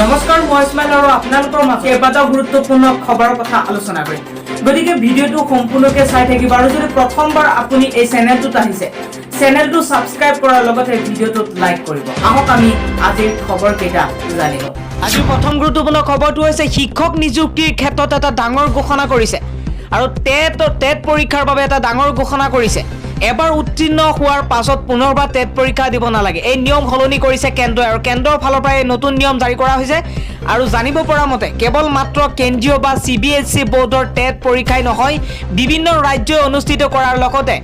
নমস্কাৰ মই ইছমাইল আৰু আপোনালোকৰ মাজত কেইবাটাও গুৰুত্বপূৰ্ণ খবৰৰ কথা আলোচনা কৰিম গতিকে ভিডিঅ'টো সম্পূৰ্ণকৈ চাই থাকিব আৰু যদি প্ৰথমবাৰ আপুনি এই চেনেলটোত আহিছে চেনেলটো সাবস্ক্ৰাইব কৰাৰ লগতে ভিডিঅ'টোত লাইক কৰিব আহক আমি আজিৰ খবৰ কেইটা জানিব আজি প্ৰথম গুৰুত্বপূৰ্ণ খবৰটো হৈছে শিক্ষক নিযুক্তিৰ ক্ষেত্ৰত এটা ডাঙৰ ঘোষণা কৰিছে আৰু টেট পৰীক্ষাৰ বাবে এটা ডাঙৰ ঘোষণা কৰিছে এবাৰ উত্তীৰ্ণ হোৱাৰ পাছত পুনৰবাৰ টেট পৰীক্ষা দিব নালাগে এই নিয়ম সলনি কৰিছে কেন্দ্ৰই আৰু কেন্দ্ৰৰ ফালৰ পৰা এই নতুন নিয়ম জাৰি কৰা হৈছে আৰু জানিব পৰা মতে কেৱল মাত্ৰ কেন্দ্ৰীয় বা CBSE বোৰ্ডৰ টেট পৰীক্ষাই নহয় বিভিন্ন ৰাজ্যই অনুষ্ঠিত কৰাৰ লগতে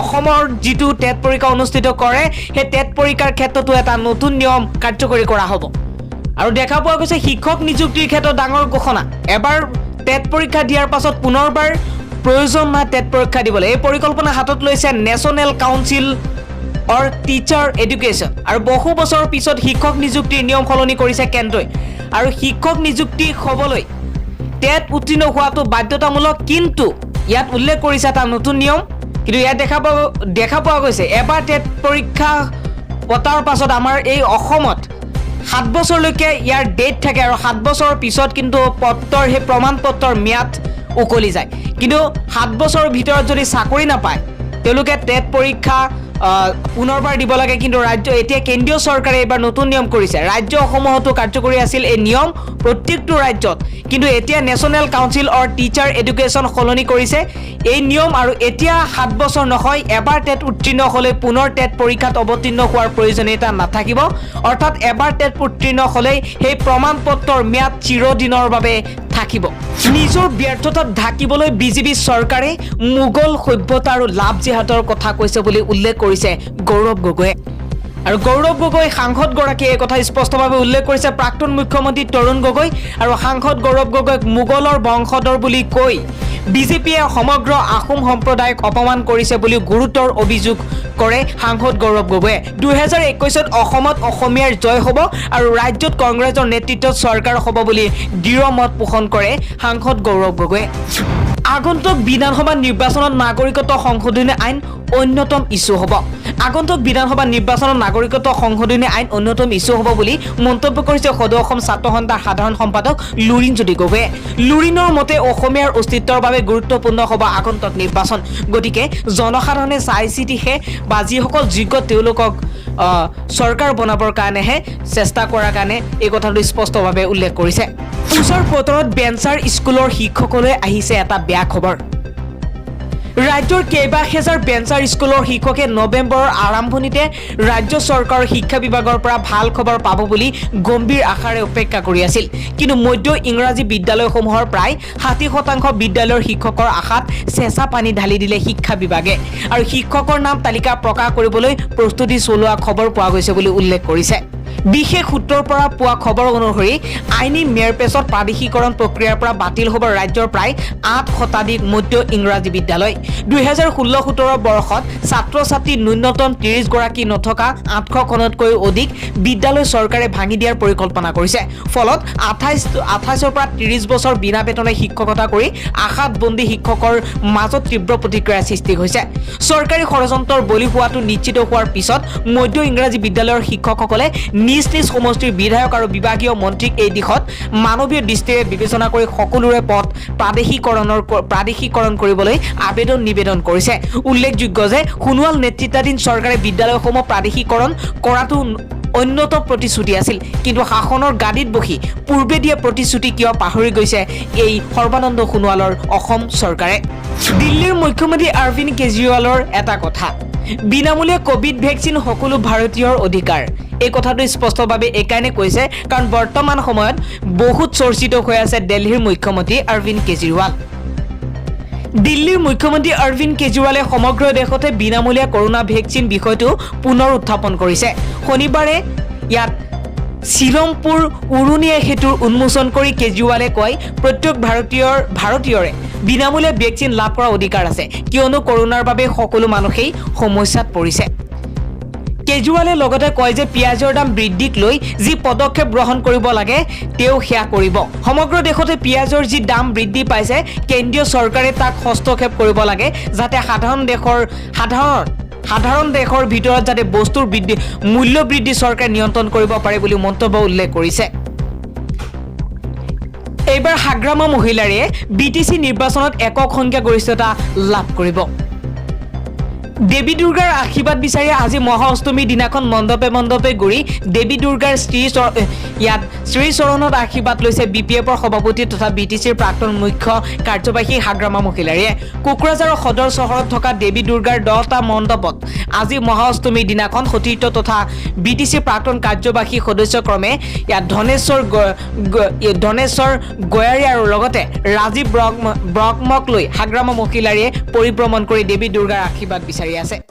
অসমৰ যিটো টেট পৰীক্ষা অনুষ্ঠিত কৰে সেই টেট পৰীক্ষাৰ ক্ষেত্ৰতো এটা নতুন নিয়ম কাৰ্যকৰী কৰা হ'ব আৰু দেখা পোৱা গৈছে শিক্ষক নিযুক্তিৰ ক্ষেত্ৰত ডাঙৰ ঘোষণা এবাৰ টেট পৰীক্ষা দিয়াৰ পাছত পুনৰবাৰ প্ৰয়োজন নাই টেট পৰীক্ষা দিবলৈ এই পৰিকল্পনা হাতত লৈছে নেশ্যনেল কাউন্সিল অৰ টিচাৰ এডুকেশ্যন আৰু বহু বছৰৰ পিছত শিক্ষক নিযুক্তিৰ নিয়ম সলনি কৰিছে কেন্দ্ৰই আৰু শিক্ষক নিযুক্তি হ'বলৈ টেট উত্তীৰ্ণ হোৱাটো বাধ্যতামূলক কিন্তু ইয়াত উল্লেখ কৰিছে এটা নতুন নিয়ম কিন্তু ইয়াত দেখা পোৱা গৈছে এবাৰ টেট পৰীক্ষা পতাৰ পাছত আমাৰ এই অসমত 7 বছৰলৈকে ইয়াৰ ডেট থাকে আৰু 7 বছৰৰ পিছত কিন্তু পত্ৰৰ সেই প্ৰমাণ পত্ৰৰ ম্যাদ উকলি যায় কিন্তু 7 বছৰৰ ভিতৰত যদি চাকৰি নাপায় তেওঁলোকে টেট পৰীক্ষা পুনৰবাৰ দিব লাগে কিন্তু ৰাজ্য এতিয়া কেন্দ্ৰীয় চৰকাৰে এবাৰ নতুন নিয়ম কৰিছে ৰাজ্যসমূহতো কাৰ্যকৰী আছিল এই নিয়ম প্ৰত্যেকটো ৰাজ্যত কিন্তু এতিয়া নেশ্যনেল কাউন্সিল অৰ টিচাৰ এডুকেশ্যন সলনি কৰিছে এই নিয়ম আৰু এতিয়া 7 বছৰ নহয় এবাৰ টেট উত্তীৰ্ণ হ'লে পুনৰ টেট পৰীক্ষাত অৱতীৰ্ণ হোৱাৰ প্ৰয়োজনীয়তা নাথাকিব অৰ্থাৎ এবাৰ টেট উত্তীৰ্ণ হ'লেই সেই প্ৰমাণ পত্ৰৰ ম্যাদ চিৰদিনৰ বাবে থাকিব নিজৰ ব্যৰ্থতাত ঢাকিবলৈ বিজেপি চৰকাৰে মোগল সভ্যতা আৰু লাভ জিহাদৰ কথা কৈছে বুলি উল্লেখ কৰিছে গৌৰৱ গগৈ আৰু গৌৰৱ গগৈ সাংসদ গৰাকীয়ে এই কথা স্পষ্টভাৱে উল্লেখ কৰিছে প্ৰাক্তন মুখ্যমন্ত্ৰী তৰুণ গগৈ আৰু সাংসদ গৌৰৱ গগৈক মোগলৰ বংশধৰ বুলি কৈ বিজেপিয়ে সমগ্ৰ আহোম সম্প্ৰদায়ক অপমান কৰিছে বুলি গুৰুতৰ অভিযোগ কৰে সাংসদ গৌৰৱ গগৈয়ে 2021ত অসমত অসমীয়াৰ জয় হ'ব আৰু ৰাজ্যত কংগ্ৰেছৰ নেতৃত্বত চৰকাৰ হ'ব বুলি দৃঢ় মত পোষণ কৰে সাংসদ গৌৰৱ গগৈয়ে আগন্তুক বিধানসভা নিৰ্বাচনত নাগৰিকত্ব সংশোধনী আইন অন্যতম ইস্যু হ'ব আগন্তুক বিধানসভা নিৰ্বাচনত নাগৰিকত্ব সংশোধনী আইন অন্যতম ইস্যু হ'ব বুলি মন্তব্য কৰিছে সদৌ অসম ছাত্ৰ সন্থাৰ সাধাৰণ সম্পাদক লুৰিণজ্যোতি গগৈয়ে লুৰিণৰ মতে অসমীয়াৰ অস্তিত্বৰ বাবে গুৰুত্বপূৰ্ণ হ'ব আগন্তুক নিৰ্বাচন গতিকে জনসাধাৰণে চাই চিতিহে বা যিসকল যোগ্য তেওঁলোকক চৰকাৰ বনাবৰ কাৰণেহে চেষ্টা কৰাৰ কাৰণে এই কথাটো স্পষ্টভাৱে উল্লেখ কৰিছে ওচৰ বতৰত বেঞ্চাৰ স্কুলৰ শিক্ষকলৈ আহিছে এটা বেয়া খবৰ ৰাজ্যৰ কেইবা হেজাৰ বেঞ্চাৰ স্কুলৰ শিক্ষকে নৱেম্বৰৰ আৰম্ভণিতে ৰাজ্য চৰকাৰৰ শিক্ষা বিভাগৰ পৰা ভাল খবৰ পাব বুলি গম্ভীৰ আশাৰে অপেক্ষা কৰি আছিল কিন্তু মধ্য ইংৰাজী বিদ্যালয়সমূহৰ প্ৰায় 60% বিদ্যালয়ৰ শিক্ষকৰ আশাত চেঁচা পানী ঢালি দিলে শিক্ষা বিভাগে আৰু শিক্ষকৰ নাম তালিকা প্ৰকাশ কৰিবলৈ প্ৰস্তুতি চলোৱা খবৰ পোৱা গৈছে বুলি উল্লেখ কৰিছে বিশেষ সূত্ৰৰ পৰা পোৱা খবৰ অনুসৰি আইনী মেৰপেচত প্ৰাদেশিকৰণ প্ৰক্ৰিয়াৰ পৰা বাতিল হ'ব ৰাজ্যৰ প্ৰায় 8% মধ্য ইংৰাজী বিদ্যালয় 2016-17 বৰ্ষত ছাত্ৰ ছাত্ৰী ন্যূনতম 30 গৰাকী নথকা 800খনতকৈ অধিক বিদ্যালয় চৰকাৰে ভাঙি দিয়াৰ পৰিকল্পনা কৰিছে ফলত 28ৰ পৰা 30 বছৰ বিনা বেতনে শিক্ষকতা কৰি আশাত বন্দী শিক্ষকৰ মাজত তীব্ৰ প্ৰতিক্ৰিয়াৰ সৃষ্টি হৈছে চৰকাৰী ষড়যন্ত্ৰৰ বলি হোৱাটো নিশ্চিত হোৱাৰ পিছত মধ্য ইংৰাজী বিদ্যালয়ৰ শিক্ষকসকলে নিজ সমষ্টিৰ বিধায়ক আৰু বিভাগীয় মন্ত্ৰীক এই দিশত মানৱীয় দৃষ্টিৰে বিবেচনা কৰি সকলোৰে পথ প্ৰাদেশিকৰণ কৰিবলৈ নিবেদন কৰিছে উল্লেখযোগ্য যে সোণোৱাল নেতৃত্বাধীন চৰকাৰে বিদ্যালয়সমূহ প্ৰাদেশিকৰণ কৰাটো অন্যতম প্ৰতিশ্ৰুতি আছিল কিন্তু শাসনৰ গাদীত বহি পূৰ্বে দিয়া প্ৰতিশ্ৰুতি কিয় পাহৰি গৈছে এই সৰ্বানন্দ সোণোৱালৰ অসম চৰকাৰে দিল্লীৰ মুখ্যমন্ত্ৰী অৰবিন্দ কেজৰিৱালৰ এটা কথা বিনামূলীয়া কোভিড ভেকচিন সকলো ভাৰতীয়ৰ অধিকাৰ এই কথাটো স্পষ্টভাৱে এইকাৰণে কৈছে কাৰণ বৰ্তমান সময়ত বহুত চৰ্চিত হৈ আছে দিল্লীৰ মুখ্যমন্ত্ৰী অৰবিন্দ কেজৰিৱাল দিল্লীৰ মুখ্যমন্ত্ৰী অৰবিন্দ কেজৰিৱালে সমগ্ৰ দেশতে বিনামূলীয়া কৰোনা ভেকচিন বিষয়টো পুনৰ উত্থাপন কৰিছে শনিবাৰে ইয়াত শ্ৰীৰামপুৰ উৰণীয়া সেতুৰ উন্মোচন কৰি কেজৰিৱালে কয় প্ৰত্যেক ভাৰতীয়ৰে বিনামূলীয়া ভেকচিন লাভ কৰাৰ অধিকাৰ আছে কিয়নো কৰোনাৰ বাবে সকলো মানুহেই সমস্যাত পৰিছে কেজৰিৱালে লগতে কয় যে পিয়াজৰ দাম বৃদ্ধিক লৈ যি পদক্ষেপ গ্ৰহণ কৰিব লাগে তেওঁ সেয়া কৰিব সমগ্ৰ দেশতে পিয়াজৰ যি দাম বৃদ্ধি পাইছে কেন্দ্ৰীয় চৰকাৰে তাক হস্তক্ষেপ কৰিব লাগে যাতে সাধাৰণ দেশৰ ভিতৰত যাতে বস্তুৰ মূল্য বৃদ্ধি চৰকাৰে নিয়ন্ত্ৰণ কৰিব পাৰে বুলি মন্তব্য উল্লেখ কৰিছে এইবাৰ হাগ্ৰামা মহিলাৰে BTC নিৰ্বাচনত একক সংখ্যাগৰিষ্ঠতা লাভ কৰিব দেৱী দুৰ্গাৰ আশীৰ্বাদ বিচাৰি আজি মহা অষ্টমীৰ দিনাখন মণ্ডপে মণ্ডপে ঘূৰি দেৱী দুৰ্গাৰ শ্ৰী চৰণত আশীৰ্বাদ লৈছে BPFৰ সভাপতি তথা BTCৰ প্ৰাক্তন মুখ্য কাৰ্যবাহী হাগ্ৰামা মহিলাৰে কোকৰাঝাৰৰ সদৰ চহৰত থকা দেৱী দুৰ্গাৰ 10টা মণ্ডপত আজি মহা অষ্টমীৰ দিনাখন সতীৰ্থ তথা BTCৰ প্ৰাক্তন কাৰ্যবাহী সদস্যক্ৰমে ধনেশ্বৰ গয়াৰী আৰু লগতে ৰাজীৱ ব্ৰহ্মক লৈ হাগ্ৰামা মহিলাৰে পৰিভ্ৰমণ কৰি দেৱী দুৰ্গাৰ আশীৰ্বাদ বিচাৰি আছে